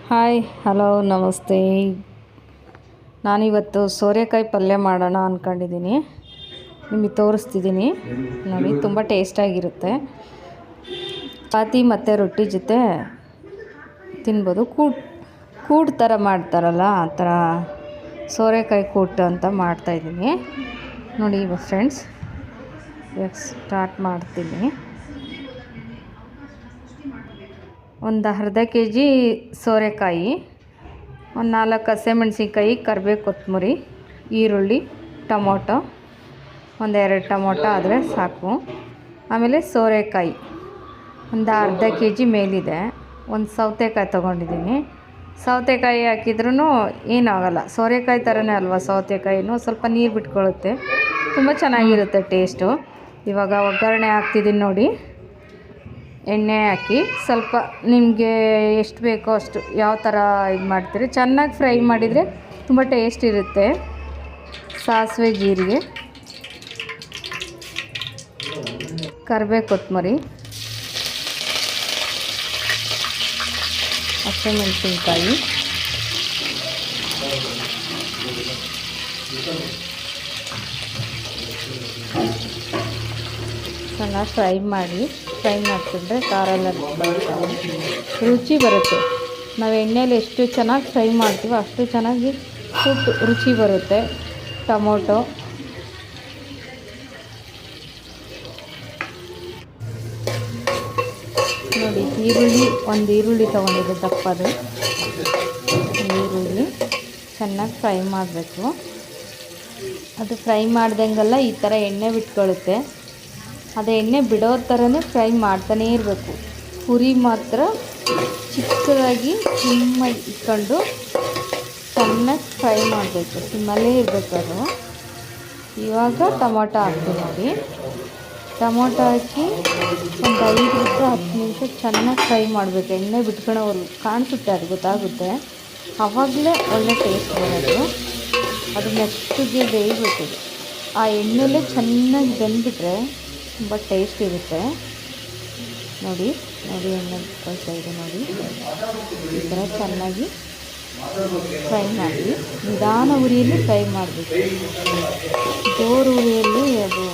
Hi hello ನಮಸ್ತೆ. ನಾನಿವತ್ತು ಸೋರೆಕಾಯಿ ಪಲ್ಯ ಮಾಡೋಣ ಅಂದ್ಕೊಂಡಿದ್ದೀನಿ. ನಿಮಗೆ ತೋರಿಸ್ತಿದ್ದೀನಿ ನೋಡಿ, ತುಂಬ ಟೇಸ್ಟಾಗಿರುತ್ತೆ. ಚಪಾತಿ ಮತ್ತು ರೊಟ್ಟಿ ಜೊತೆ ತಿನ್ಬೋದು. ಕೂಟ್ ಥರ ಮಾಡ್ತಾರಲ್ಲ, ಆ ಥರ ಸೋರೆಕಾಯಿ ಕೂಟು ಅಂತ ಮಾಡ್ತಾಯಿದ್ದೀನಿ ನೋಡಿ. ಇವಾಗ ಫ್ರೆಂಡ್ಸ್ ಸ್ಟಾರ್ಟ್ ಮಾಡ್ತೀನಿ. ಒಂದು ಅರ್ಧ kg ಸೋರೆಕಾಯಿ, ಒಂದು 4 ಹಸಿಮೆಣ್ಸಿನ್ಕಾಯಿ, ಕರಿಬೇವು, ಕೊತ್ತಂಬರಿ, ಈರುಳ್ಳಿ, ಟೊಮೊಟೊ, ಒಂದು 2 ಟೊಮೊಟೊ ಆದರೆ ಸಾಕು. ಆಮೇಲೆ ಸೋರೆಕಾಯಿ ಒಂದು ಅರ್ಧ kg ಮೇಲಿದೆ. ಒಂದು ಸೌತೆಕಾಯಿ ತೊಗೊಂಡಿದ್ದೀನಿ. ಸೌತೆಕಾಯಿ ಹಾಕಿದ್ರೂ ಏನಾಗಲ್ಲ, ಸೋರೆಕಾಯಿ ಥರನೇ ಅಲ್ವಾ ಸೌತೆಕಾಯಿನೂ, ಸ್ವಲ್ಪ ನೀರು ಬಿಟ್ಕೊಳ್ಳುತ್ತೆ, ತುಂಬ ಚೆನ್ನಾಗಿರುತ್ತೆ ಟೇಸ್ಟು. ಇವಾಗ ಒಗ್ಗರಣೆ ಹಾಕ್ತಿದ್ದೀನಿ ನೋಡಿ. ಎಣ್ಣೆ ಹಾಕಿ ಸ್ವಲ್ಪ ನಿಮಗೆ ಎಷ್ಟು ಬೇಕೋ ಅಷ್ಟು, ಯಾವ ಥರ ಇದು ಮಾಡ್ತೀರಿ, ಚೆನ್ನಾಗಿ ಫ್ರೈ ಮಾಡಿದರೆ ತುಂಬ ಟೇಸ್ಟ್ ಇರುತ್ತೆ. ಸಾಸಿವೆ, ಜೀರಿಗೆ, ಕರಿಬೇವು, ಕೊತ್ತಂಬರಿ, ಹಸಿಮೆಣಸಿನ್ಕಾಯಿ, ಚೆನ್ನಾಗಿ ಫ್ರೈ ಮಾಡ್ತಿದ್ರೆ ಖಾರ ಎಲ್ಲ ರುಚಿ ಬರುತ್ತೆ. ನಾವು ಎಣ್ಣೆಯಲ್ಲಿ ಎಷ್ಟು ಚೆನ್ನಾಗಿ ಫ್ರೈ ಮಾಡ್ತೀವೋ ಅಷ್ಟು ಚೆನ್ನಾಗಿ ಸೂಪ್ ರುಚಿ ಬರುತ್ತೆ. ಟೊಮೊಟೊ, ನೋಡಿ, ಒಂದು ಈರುಳ್ಳಿ ತೊಗೊಂಡಿದ್ದೆ ದಪ್ಪದು. ಈರುಳ್ಳಿ ಚೆನ್ನಾಗಿ ಫ್ರೈ ಮಾಡಬೇಕು. ಅದು ಫ್ರೈ ಮಾಡ್ದಂಗೆಲ್ಲ ಈ ಥರ ಎಣ್ಣೆ ಬಿಟ್ಕೊಳ್ಳುತ್ತೆ. ಅದು ಎಣ್ಣೆ ಬಿಡೋ ಥರನೇ ಫ್ರೈ ಮಾಡ್ತಾನೇ ಇರಬೇಕು. ಪುರಿ ಮಾತ್ರ ಚಿಕ್ಕದಾಗಿ ಸಿಮ್ಮಾಗಿ ಇಟ್ಕೊಂಡು ಚೆನ್ನಾಗಿ ಫ್ರೈ ಮಾಡಬೇಕು, ಸಿಮ್ಮಲ್ಲೇ ಇರಬೇಕು ಅದು. ಇವಾಗ ಟೊಮೊಟೊ ಹಾಕ್ತೀವಿ ನೋಡಿ. ಟೊಮೊಟೊ ಹಾಕಿ ಒಂದು 5 to 10 ನಿಮಿಷ ಚೆನ್ನಾಗಿ ಫ್ರೈ ಮಾಡಬೇಕು. ಎಣ್ಣೆ ಬಿಟ್ಕೊಳ್ಳೋವರೆಗೂ ಕಾಣಿಸುತ್ತೆ, ಅದು ಗೊತ್ತಾಗುತ್ತೆ. ಆವಾಗಲೇ ಒಳ್ಳೆ ಟೇಸ್ಟ್ ಬರೋದು. ಅದು ಮೆತ್ತಗೆ ಬೇಯಬೇಕು. ಆ ಎಣ್ಣೆಲೇ ಚೆನ್ನಾಗಿ ಬೆಂದ್ಬಿಟ್ರೆ ತುಂಬ ಟೇಸ್ಟ್ ಇರುತ್ತೆ. ನೋಡಿ ಎಣ್ಣೆ ಬಿಟ್ಕೊಳ್ತಾ ಇದೆ ನೋಡಿ. ಈ ಥರ ಚೆನ್ನಾಗಿ ಫ್ರೈ ಮಾಡಿ, ನಿಧಾನ ಉರಿಯಲ್ಲಿ ಫ್ರೈ ಮಾಡಬೇಕು. ಜೋರು ಉರಿಯಲ್ಲಿ ಅದು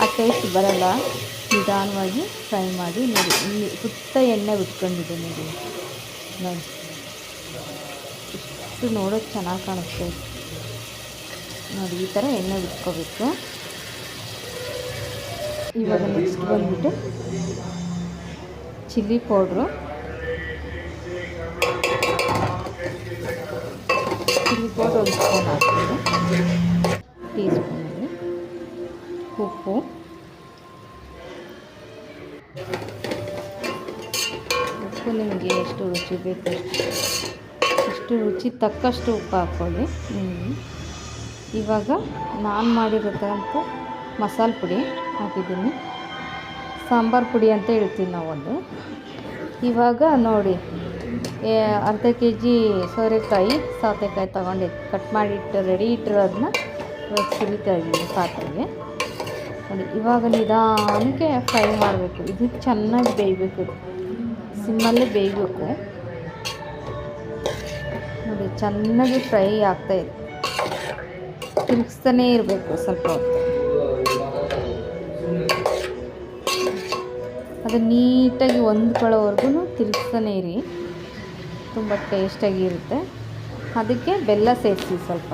ಆ ಟೇಸ್ಟ್ ಬರಲ್ಲ. ನಿಧಾನವಾಗಿ ಫ್ರೈ ಮಾಡಿ ನೋಡಿ. ಇಲ್ಲಿ ಸುತ್ತ ಎಣ್ಣೆ ಬಿಟ್ಕೊಂಡಿದೆ ನೋಡಿ. ಇಷ್ಟು ನೋಡೋಕ್ಕೆ ಚೆನ್ನಾಗಿ ಕಾಣಿಸ್ತೆ ನೋಡಿ. ಈ ಥರ ಎಣ್ಣೆ ಬಿಟ್ಕೋಬೇಕು. ಇವಾಗ ನೆಕ್ಸ್ಟ್ ಬಂದ್ಬಿಟ್ಟು ಚಿಲ್ಲಿ ಪೌಡ್ರು, ಒಂದು ಸ್ಪೂನ್ ಹಾಕ್ತೀನಿ. ಟೀ ಸ್ಪೂನಲ್ಲಿ ಉಪ್ಪು, ನಿಮಗೆ ಎಷ್ಟು ರುಚಿ ಬೇಕು ಅಷ್ಟು ರುಚಿ ತಕ್ಕಷ್ಟು ಉಪ್ಪು ಹಾಕ್ಕೊಳ್ಳಿ. ಇವಾಗ ನಾನು ಮಾಡಿರತಕ್ಕಂಥ ಮಸಾಲೆ ಪುಡಿ ಹಾಕಿದ್ದೀನಿ. ಸಾಂಬಾರು ಪುಡಿ ಅಂತ ಹೇಳ್ತೀವಿ ನಾವು ಅದು. ಇವಾಗ ನೋಡಿ, ಅರ್ಧ kg ಸೋರೆಕಾಯಿ, ಸೌತೆಕಾಯಿ ತೊಗೊಂಡು ಕಟ್ ಮಾಡಿಟ್ಟು ರೆಡಿ ಇಟ್ಟಿರೋದನ್ನ ಇವಾಗ ಸುರಿತಾ ಇದ್ದೀನಿ ಪಾತ್ರೆಗೆ ನೋಡಿ. ಇವಾಗ ನಿಧಾನಕ್ಕೆ ಫ್ರೈ ಮಾಡಬೇಕು. ಇದು ಚೆನ್ನಾಗಿ ಬೇಯಬೇಕು, ಸಿಮ್ಮಲ್ಲೇ ಬೇಯಬೇಕು ನೋಡಿ. ಚೆನ್ನಾಗಿ ಫ್ರೈ ಆಗ್ತಾಯಿದೆ, ತಿರುಗಿಸ್ತಾನೇ ಇರಬೇಕು ಸ್ವಲ್ಪ ಹೊತ್ತು. ಅದು ನೀಟಾಗಿ ಹೊಂದ್ಕೊಳ್ಳೋವರೆಗೂ ತಿರುಗಿಸ್ತಾನೇ ಇರಿ, ತುಂಬ ಟೇಸ್ಟಾಗಿರುತ್ತೆ. ಅದಕ್ಕೆ ಬೆಲ್ಲ ಸೇರಿಸಿ ಸ್ವಲ್ಪ.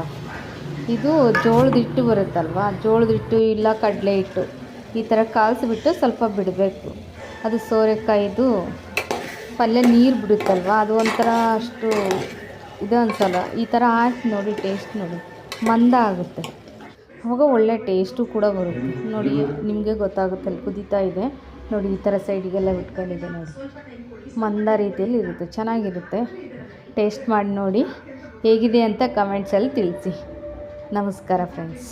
ಇದು ಜೋಳದ ಹಿಟ್ಟು ಬರುತ್ತಲ್ವ, ಜೋಳದ ಹಿಟ್ಟು ಇಲ್ಲ ಕಡಲೆ ಹಿಟ್ಟು, ಈ ಥರ ಕಾಯಿಸಿಬಿಟ್ಟು ಸ್ವಲ್ಪ ಬಿಡಬೇಕು. ಅದು ಸೋರೆಕಾಯಿದು ಪಲ್ಯ ನೀರು ಬಿಡುತ್ತಲ್ವ, ಅದು ಒಂಥರ ಅಷ್ಟು ಇದು ಅನಿಸಲ್ಲ. ಈ ಥರ ಹಾಕಿ ನೋಡಿ, ಟೇಸ್ಟ್ ನೋಡಿ, ಮಂದ ಆಗುತ್ತೆ. ಆವಾಗ ಒಳ್ಳೆ ಟೇಸ್ಟು ಕೂಡ ಬರುತ್ತೆ ನೋಡಿ. ನಿಮಗೆ ಗೊತ್ತಾಗುತ್ತೆ, ಅಲ್ಲಿ ಕುದೀತಾ ಇದೆ ನೋಡಿ. ಈ ಥರ ಸೈಡಿಗೆಲ್ಲ ಬಿಟ್ಕೊಂಡಿದೆ ನೋಡಿ, ಮಂದ ರೀತಿಯಲ್ಲಿ ಇರುತ್ತೆ, ಚೆನ್ನಾಗಿರುತ್ತೆ. ಟೇಸ್ಟ್ ಮಾಡಿ ನೋಡಿ, ಹೇಗಿದೆ ಅಂತ ಕಮೆಂಟ್ಸಲ್ಲಿ ತಿಳಿಸಿ. ನಮಸ್ಕಾರ ಫ್ರೆಂಡ್ಸ್.